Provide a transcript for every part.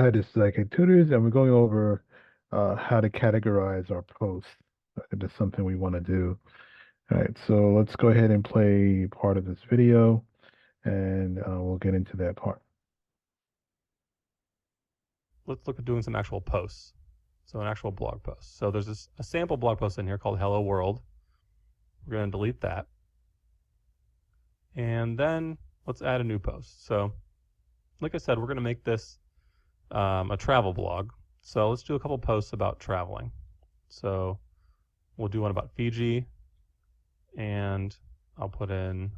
Hi, this is IK Tutors, and we're going over how to categorize our posts. That's something we want to do. All right, so let's go ahead and play part of this video, and we'll get into that part. Let's look at doing some actual posts. So an actual blog post. So there's a sample blog post in here called Hello World. We're going to delete that. And then let's add a new post. So like I said, we're going to make this a travel blog. So let's do a couple posts about traveling. So we'll do one about Fiji, and I'll put in,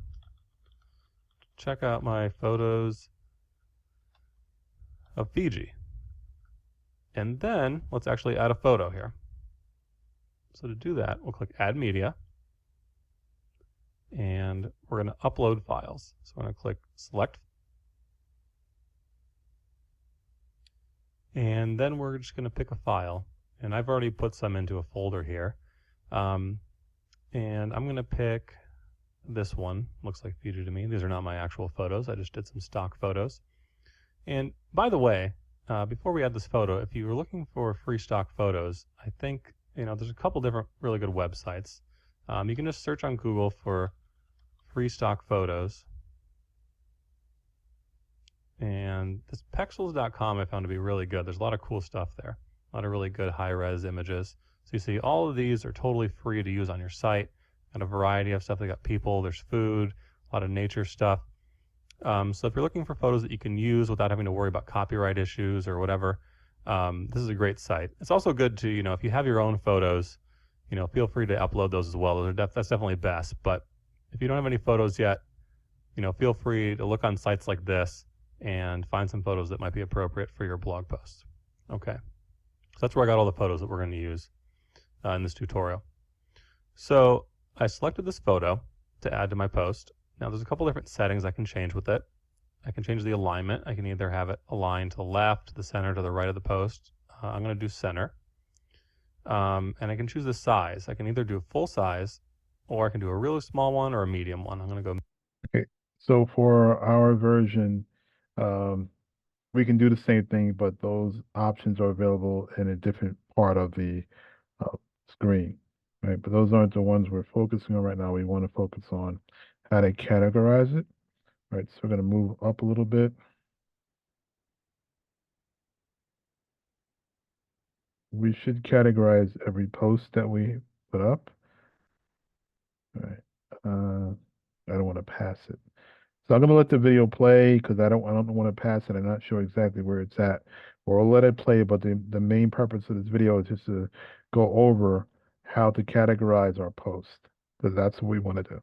check out my photos of Fiji. And then let's actually add a photo here. So to do that, we'll click Add Media, and we're going to upload files. So I'm going to click Select, and then we're just going to pick a file. And I've already put some into a folder here. And I'm going to pick this one. Looks like Fiji to me. These are not my actual photos. I just did some stock photos. And by the way, before we add this photo, if you were looking for free stock photos, I think there's a couple different really good websites. You can just search on Google for free stock photos. And this pexels.com I found to be really good. There's a lot of cool stuff there. A lot of really good high-res images. So you see all of these are totally free to use on your site. Got a variety of stuff. They got people, there's food, a lot of nature stuff. So if you're looking for photos that you can use without having to worry about copyright issues or whatever, this is a great site. It's also good to, if you have your own photos, feel free to upload those as well. That's definitely best. But if you don't have any photos yet, feel free to look on sites like this and find some photos that might be appropriate for your blog post. Okay. So that's where I got all the photos that we're going to use in this tutorial. So I selected this photo to add to my post. Now there's a couple different settings I can change with it. I can change the alignment. I can either have it aligned to the left, to the center, to the right of the post. I'm going to do center. And I can choose the size. I can either do a full size, or I can do a really small one or a medium one. I'm going to go. Okay, so for our version, we can do the same thing, but those options are available in a different part of the screen, right? But those aren't the ones we're focusing on right now. We want to focus on how to categorize it. Right, so we're going to move up a little bit. We should categorize every post that we put up. All right. I don't want to pass it. So I'm going to let the video play because I don't want to pass it. I'm not sure exactly where it's at. Or I'll let it play, but the main purpose of this video is just to go over how to categorize our post, because that's what we want to do.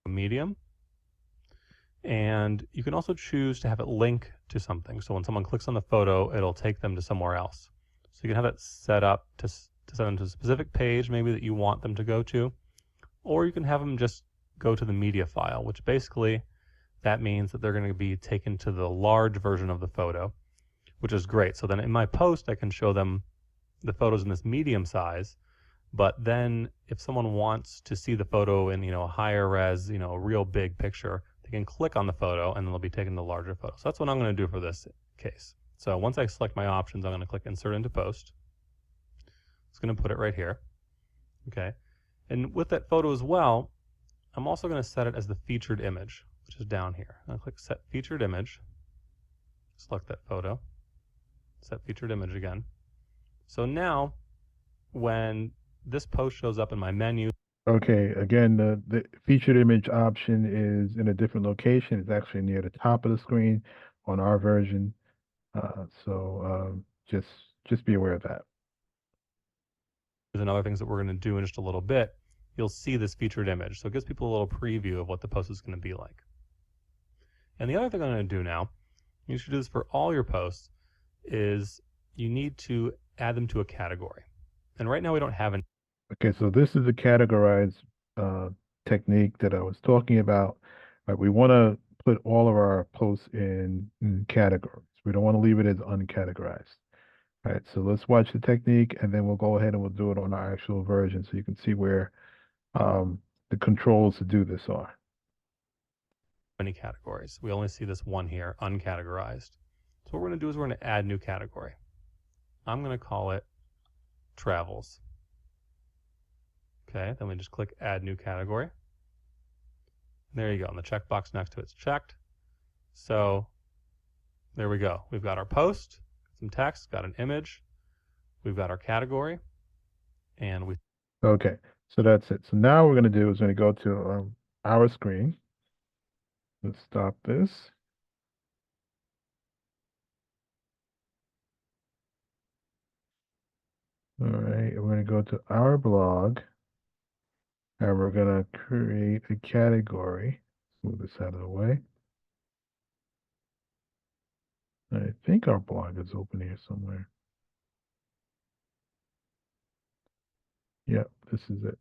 Medium. And you can also choose to have it link to something. So when someone clicks on the photo, it'll take them to somewhere else. So you can have it set up to send them to a specific page maybe that you want them to go to, or you can have them just go to the media file, which basically that means that they're going to be taken to the large version of the photo, which is great. So then in my post, I can show them the photos in this medium size. But then if someone wants to see the photo in, a higher res, a real big picture, they can click on the photo and they'll be taken to the larger photo. So that's what I'm going to do for this case. So once I select my options, I'm going to click Insert into Post. It's going to put it right here. Okay. And with that photo as well, I'm also going to set it as the featured image, which is down here. I'll click Set Featured Image. Select that photo. Set Featured Image again. So now when this post shows up in my menu. Okay, again, the featured image option is in a different location. It's actually near the top of the screen on our version. Just be aware of that. And other things that we're going to do in just a little bit, you'll see this featured image. So it gives people a little preview of what the post is going to be like. And the other thing I'm going to do now, you should do this for all your posts, is you need to add them to a category. And right now we don't have any. Okay, so this is the categorize technique that I was talking about. Right, we want to put all of our posts in categories. We don't want to leave it as uncategorized. All right, so let's watch the technique, and then we'll go ahead and we'll do it on our actual version so you can see where the controls to do this are. Any categories. We only see this one here, uncategorized. So what we're going to do is we're going to add new category. I'm going to call it travels. Okay, then we just click add new category. There you go. And the checkbox next to it's checked. So there we go. We've got our post, some text, got an image, we've got our category, and we. Okay, so that's it. So now what we're going to do is going to go to our screen. Let's stop this. All right, we're going to go to our blog, and we're going to create a category. Move this out of the way. I think our blog is open here somewhere. Yep, this is it.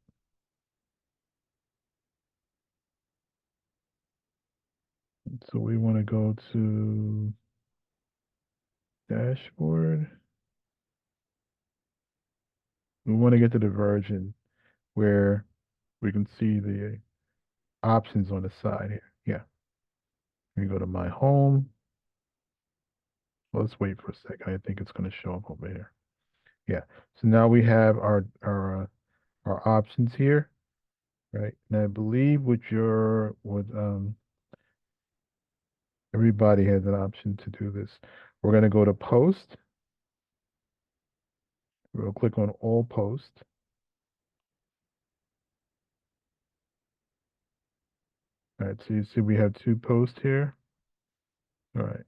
So we want to go to dashboard. We want to get to the version where we can see the options on the side here. Yeah. We go to my home. Let's wait for a second. I think it's going to show up over here. Yeah. So now we have our options here, right? And I believe with everybody has an option to do this. We're going to go to post. We'll click on all post. All right, so you see we have two posts here. All right,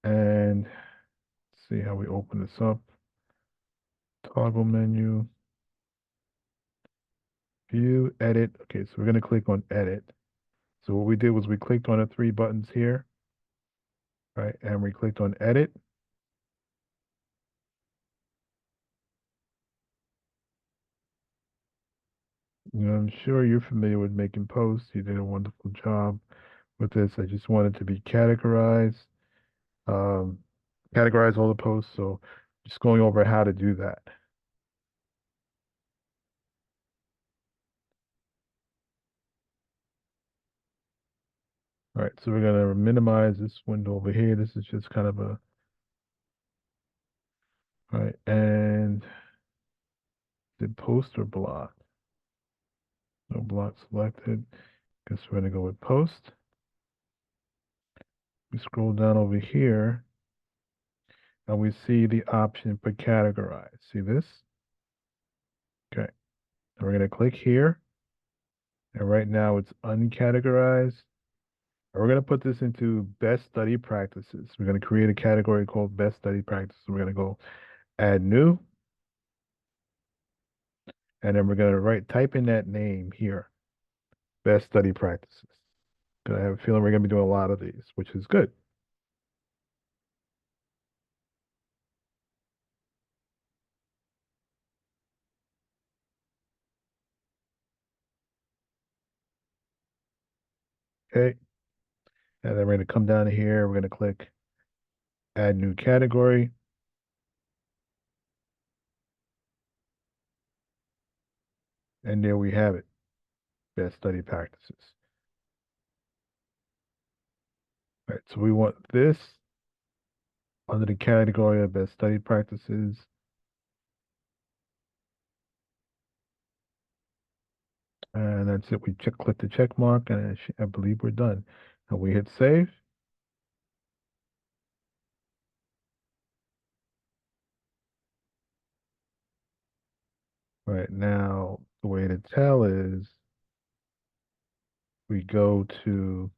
and let's see how we open this up. Toggle menu, view, edit. Okay, so we're going to click on edit. So what we did was we clicked on the three buttons here, right? And we clicked on edit. You know, I'm sure you're familiar with making posts. You did a wonderful job with this. I just wanted to be categorized, um, categorize all the posts. So just going over how to do that. All right, so we're going to minimize this window over here. This is just kind of a, all right, and the post or block? No block selected. Guess we're going to go with post. We scroll down over here and we see the option for categorize. See this? Okay. And we're going to click here. And right now it's uncategorized. And we're going to put this into best study practices. We're going to create a category called best study practices. We're going to go add new. And then we're going to type in that name here, best study practices. Because I have a feeling we're going to be doing a lot of these, which is good. Okay. And then we're going to come down here. We're going to click add new category. And there we have it, best study practices. All right, so we want this under the category of best study practices. And that's it. We click the check mark, and I believe we're done. And we hit save. Right now, the way to tell is we go to,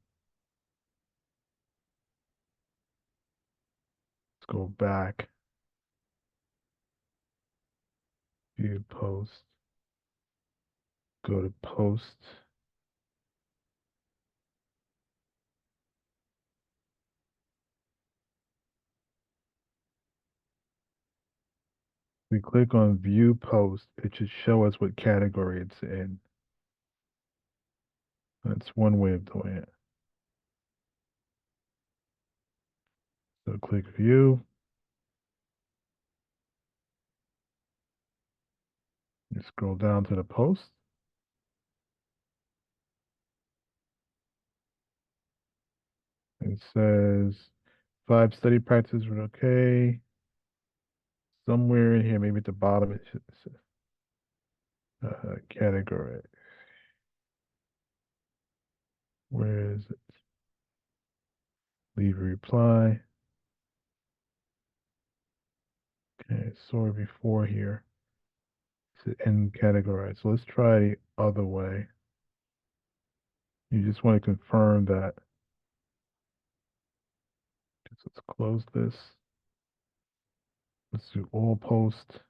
let's go back, view post, go to post. We click on view post. It should show us what category it's in. That's one way of doing it. So click view. You scroll down to the post. It says 5 study practices were okay. Somewhere in here, maybe at the bottom, it should say category. Where is it? Leave a reply. Okay, saw it before here. It's in categorize. So let's try the other way. You just want to confirm that. Let's close this. Let's do all post.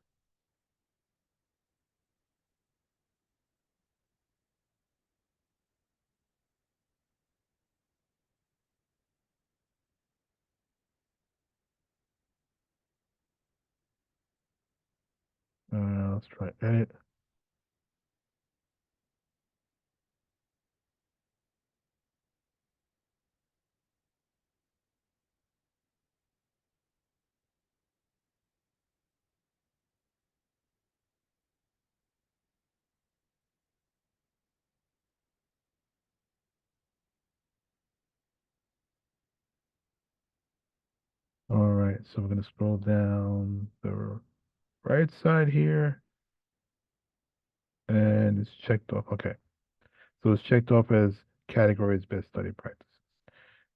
Let's try edit. All right, so we're going to scroll down the right side here, and it's checked off. Okay, so it's checked off as categories best study practices.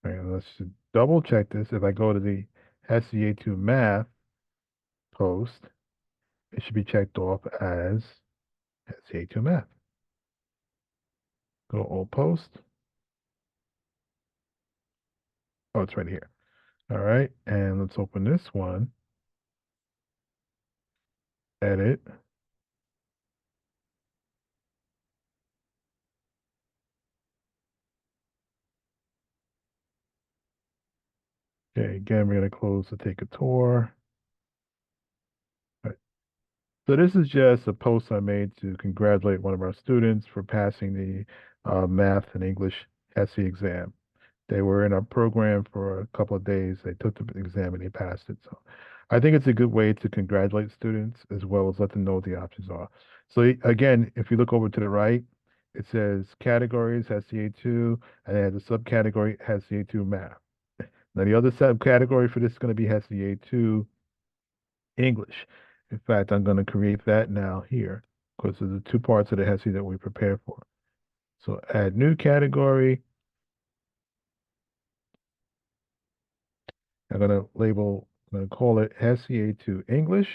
All right, let's just double check this. If I go to the SCA2 math post, it should be checked off as SCA2 math. Go all post. Oh, it's right here. All right, and let's open this one. Edit. Okay, again, we're going to close to take a tour. All right. So this is just a post I made to congratulate one of our students for passing the math and English SE exam. They were in our program for a couple of days. They took the exam and they passed it. So I think it's a good way to congratulate students as well as let them know what the options are. So again, if you look over to the right, it says categories SCA2, and it has a subcategory SCA2 math. Now the other subcategory for this is going to be SCA2 English. In fact, I'm going to create that now here because there's the two parts of the HESI that we prepare for. So add new category. I'm going to label, I'm going to call it SCA2 English.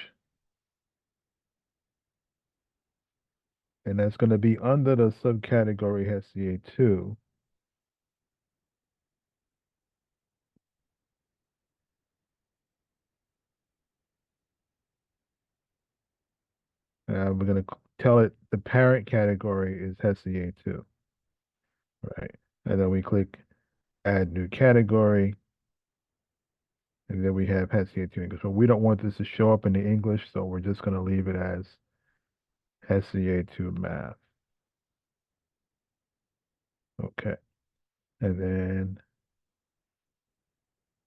And that's going to be under the subcategory SCA2. We're going to tell it the parent category is SCA2, right? And then we click add new category. And then we have SCA2 English. But we don't want this to show up in the English, so we're just going to leave it as SCA2 math. Okay. And then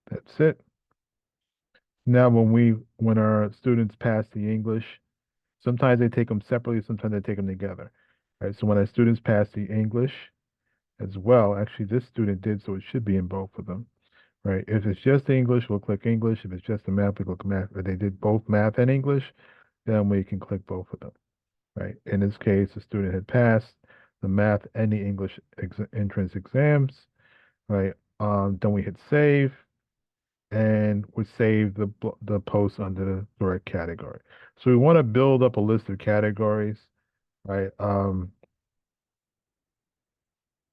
that's it. Now, when our students pass the English, sometimes they take them separately, sometimes they take them together. Right. So when our students pass the English as well, actually this student did, so it should be in both of them. Right. If it's just English, we'll click English. If it's just the math, we click math. If they did both math and English, then we can click both of them. Right. In this case, the student had passed the math and the English entrance exams. Right. Then we hit save, and we save the post under the correct category. So we want to build up a list of categories, right?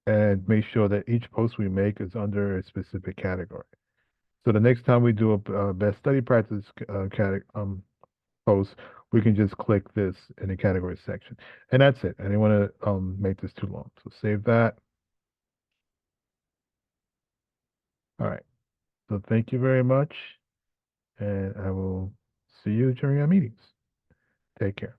And make sure that each post we make is under a specific category. So the next time we do a best study practice post, we can just click this in the category section, and that's it. I didn't want to make this too long, so save that. All right. So thank you very much, and I will see you during our meetings. Take care.